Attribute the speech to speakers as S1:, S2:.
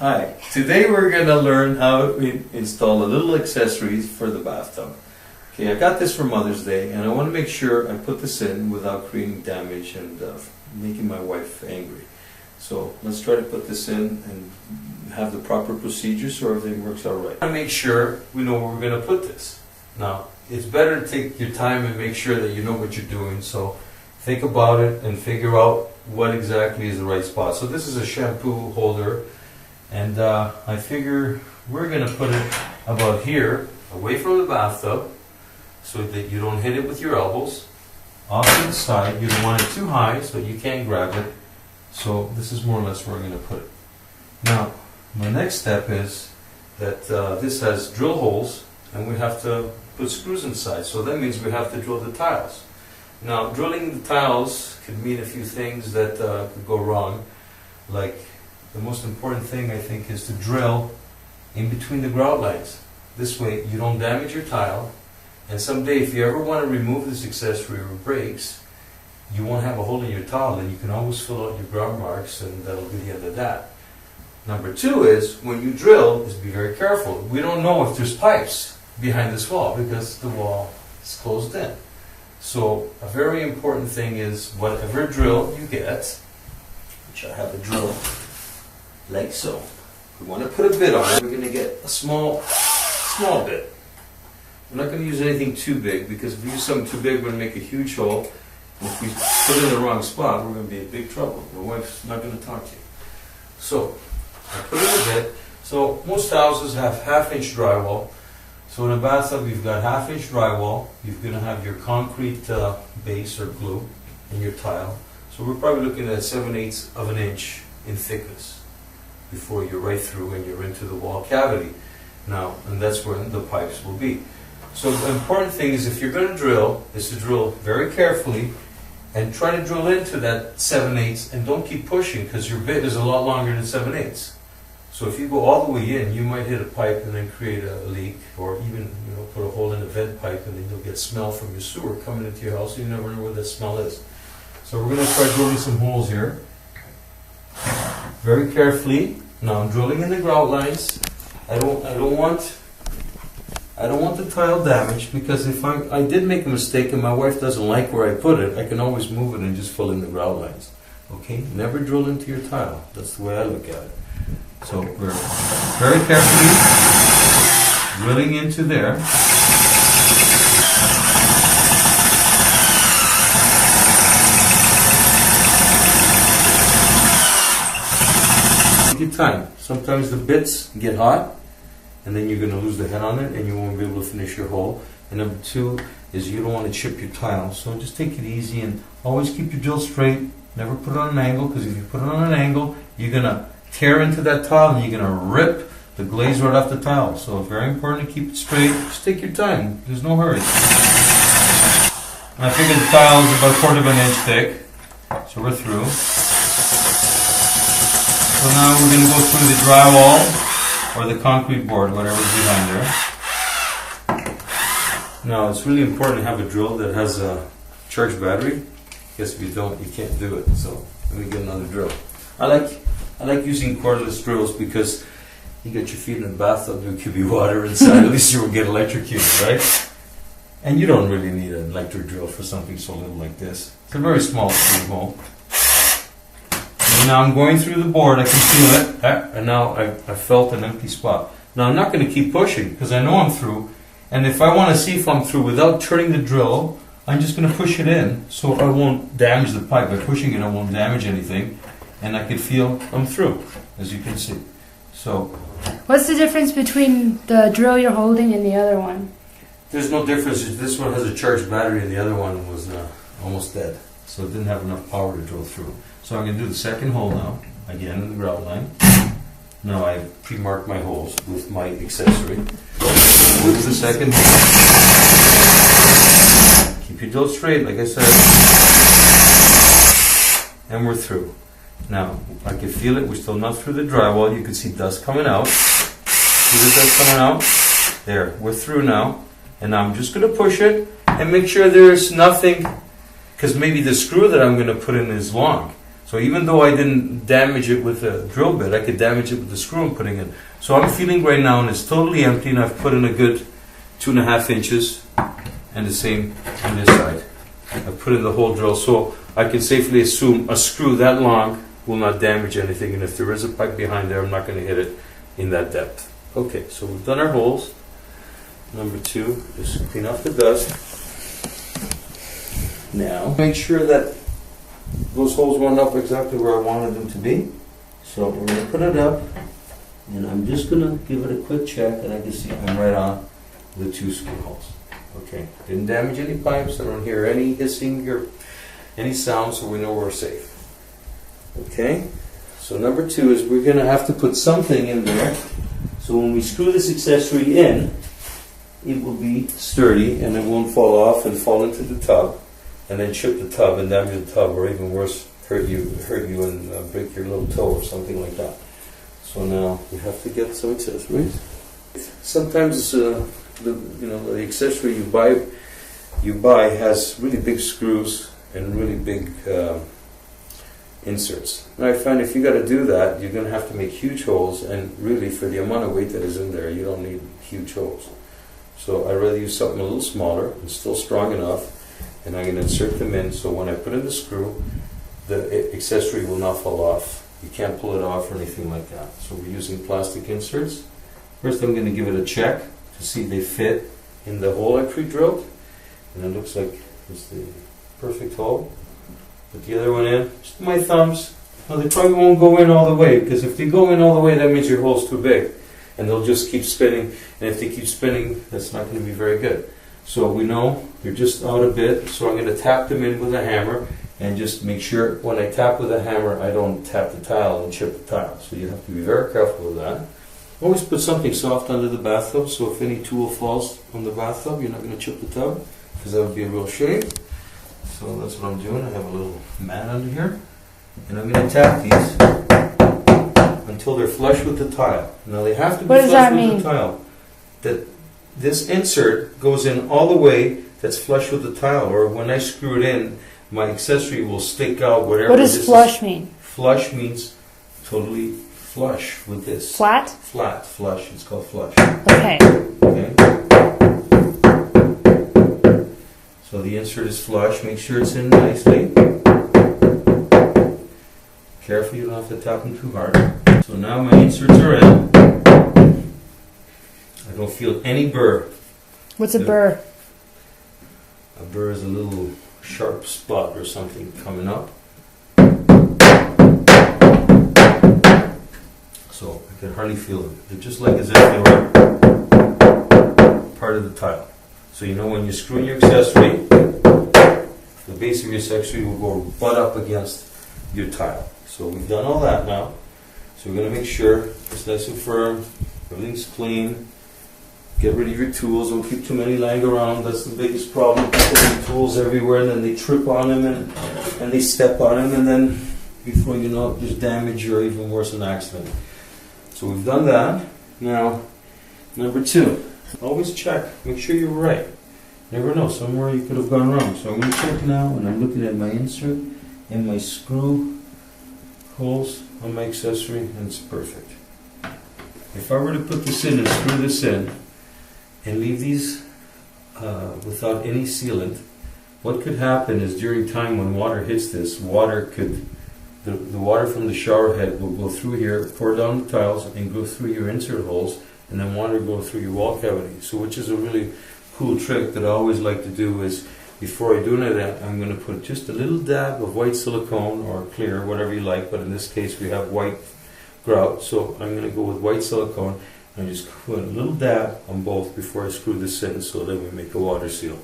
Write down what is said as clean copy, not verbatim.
S1: Hi, today we're going to learn how to install a little accessories for the bathtub. Okay, I got this for Mother's Day and I want to make sure I put this in without creating damage and making my wife angry. So let's try to put this in and have the proper procedure so everything works out right. I want to make sure we know where we're going to put this. Now, it's better to take your time and make sure that you know what you're doing, so think about it and figure out what exactly is the right spot. So this is a shampoo holder. And I figure we're going to put it about here, away from the bathtub, so that you don't hit it with your elbows. Off to the side, you don't want it too high so you can't grab it. So this is more or less where I'm going to put it. Now, my next step is that this has drill holes, and we have to put screws inside. So that means we have to drill the tiles. Now, drilling the tiles could mean a few things that could go wrong, like the most important thing, I think, is to drill in between the grout lines. This way you don't damage your tile, and someday if you ever want to remove this accessory or it breaks, you won't have a hole in your tile, and you can always fill out your grout marks, and that'll be the end of that. Number two is, when you drill, is be very careful. We don't know if there's pipes behind this wall because the wall is closed in. So a very important thing is, whatever drill you get, which I have a drill like so. We want to put a bit on it. We're going to get a small bit. We're not going to use anything too big, because if we use something too big, we're going to make a huge hole. And if we put it in the wrong spot, we're going to be in big trouble. My wife's not going to talk to you. So, I put in a bit. So, most houses have half-inch drywall. So in a bathtub, you've got half-inch drywall. You're going to have your concrete base or glue in your tile. So we're probably looking at 7/8 of an inch in thickness before you're right through and you're into the wall cavity. Now, and that's where the pipes will be. So the important thing is, if you're going to drill, is to drill very carefully and try to drill into that 7/8, and don't keep pushing, because your bit is a lot longer than 7/8. So if you go all the way in, you might hit a pipe and then create a leak, or even put a hole in a vent pipe, and then you'll get smell from your sewer coming into your house, and you never know where that smell is. So we're going to try drilling some holes here. Very carefully. Now I'm drilling in the grout lines. I don't want the tile damaged, because if I did make a mistake and my wife doesn't like where I put it, I can always move it and just fill in the grout lines. Okay? Never drill into your tile. That's the way I look at it. So we're very carefully drilling into there. Take your time. Sometimes the bits get hot, and then you're going to lose the head on it, and you won't be able to finish your hole. And number two is, you don't want to chip your tile. So just take it easy and always keep your drill straight. Never put it on an angle, because if you put it on an angle, you're going to tear into that tile and you're going to rip the glaze right off the tile. So it's very important to keep it straight. Just take your time. There's no hurry. I figured the tile is about 1/4 of an inch thick, so we're through. So now we're going to go through the drywall or the concrete board, whatever's behind there. Now it's really important to have a drill that has a charged battery. Because if you don't, you can't do it. So let me get another drill. I like using cordless drills, because you get your feet in the bathtub, there could be water inside. At least you won't get electrocuted, right? And you don't really need an electric drill for something so little like this. It's a very small screw hole. And now I'm going through the board. I can feel it. And now I felt an empty spot. Now I'm not going to keep pushing, because I know I'm through. And if I want to see if I'm through without turning the drill, I'm just going to push it in, so I won't damage the pipe. By pushing it, I won't damage anything. And I can feel I'm through, as you can see. So,
S2: what's the difference between the drill you're holding and the other one?
S1: There's no difference. This one has a charged battery, and the other one was almost dead. So it didn't have enough power to drill through. So I'm going to do the second hole now, again in the grout line. Now I pre-marked my holes with my accessory. With the second hole. Keep your drill straight, like I said. And we're through. Now, I can feel it. We're still not through the drywall. You can see dust coming out. See the dust coming out? There, we're through now. And now I'm just going to push it and make sure there's nothing, because maybe the screw that I'm going to put in is long. So even though I didn't damage it with a drill bit, I could damage it with the screw I'm putting in. So I'm feeling right now, and it's totally empty, and I've put in a good 2.5 inches, and the same on this side. I've put in the whole drill, so I can safely assume a screw that long will not damage anything, and if there is a pipe behind there, I'm not going to hit it in that depth. Okay, so we've done our holes. Number 2, just clean off the dust. Now, make sure that those holes went up exactly where I wanted them to be. So we're going to put it up, and I'm just going to give it a quick check, and I can see I'm right on the 2 screw holes. Okay, didn't damage any pipes, I don't hear any hissing or any sound, so we know we're safe. Okay, so number 2 is we're going to have to put something in there, so when we screw this accessory in, it will be sturdy and it won't fall off and fall into the tub, and then chip the tub and damage the tub, or even worse, hurt you and break your little toe or something like that. So now we have to get some accessories. Sometimes the accessory you buy has really big screws and really big inserts. And I find if you got to do that, you're going to have to make huge holes, and really for the amount of weight that is in there, you don't need huge holes. So I'd rather use something a little smaller and still strong enough, and I'm going to insert them in, so when I put in the screw, the accessory will not fall off. You can't pull it off or anything like that. So we're using plastic inserts. First I'm going to give it a check to see they fit in the hole I pre-drilled, and it looks like it's the perfect hole. Put the other one in, just my thumbs. Now they probably won't go in all the way, because if they go in all the way, that means your hole's too big, and they'll just keep spinning, and if they keep spinning, that's not going to be very good. So we know they're just out a bit, so I'm going to tap them in with a hammer, and just make sure when I tap with a hammer, I don't tap the tile and chip the tile. So you have to be very careful with that. Always put something soft under the bathtub, so if any tool falls on the bathtub, you're not going to chip the tub, because that would be a real shame. So that's what I'm doing. I have a little mat under here, and I'm going to tap these until they're flush with the tile. Now they have to be flush with the tile. That this insert goes in all the way that's flush with the tile, or when I screw it in, my accessory will stick out whatever.
S2: What does flush mean? Flush
S1: means totally flush with this.
S2: Flat?
S1: Flat, flush. It's called flush.
S2: Okay.
S1: Okay. So the insert is flush. Make sure it's in nicely. Careful, you don't have to tap them too hard. So now my inserts are in. I don't feel any burr.
S2: What's a burr?
S1: A burr is a little sharp spot or something coming up. So I can hardly feel them. They're just like as if they were part of the tile. So you know when you screw in your accessory, the base of your accessory will go butt up against your tile. So we've done all that now. So we're going to make sure it's nice and firm, everything's clean. Get rid of your tools, don't keep too many lying around. That's the biggest problem. People put tools everywhere, and then they trip on them and they step on them, and then before you know it, there's damage or even worse, an accident. So we've done that. Now, number 2, always check. Make sure you're right. Never know, somewhere you could have gone wrong. So I'm going to check now, and I'm looking at my insert and my screw holes on my accessory, and it's perfect. If I were to put this in and screw this in, and leave these without any sealant, what could happen is during time when water hits this, the water from the shower head will go through here, pour down the tiles, and go through your insert holes, and then water go through your wall cavity. So which is a really cool trick that I always like to do is, before I do any of that, I'm going to put just a little dab of white silicone or clear, whatever you like, but in this case we have white grout, so I'm going to go with white silicone. I just put a little dab on both before I screw this in, so that we make a water seal.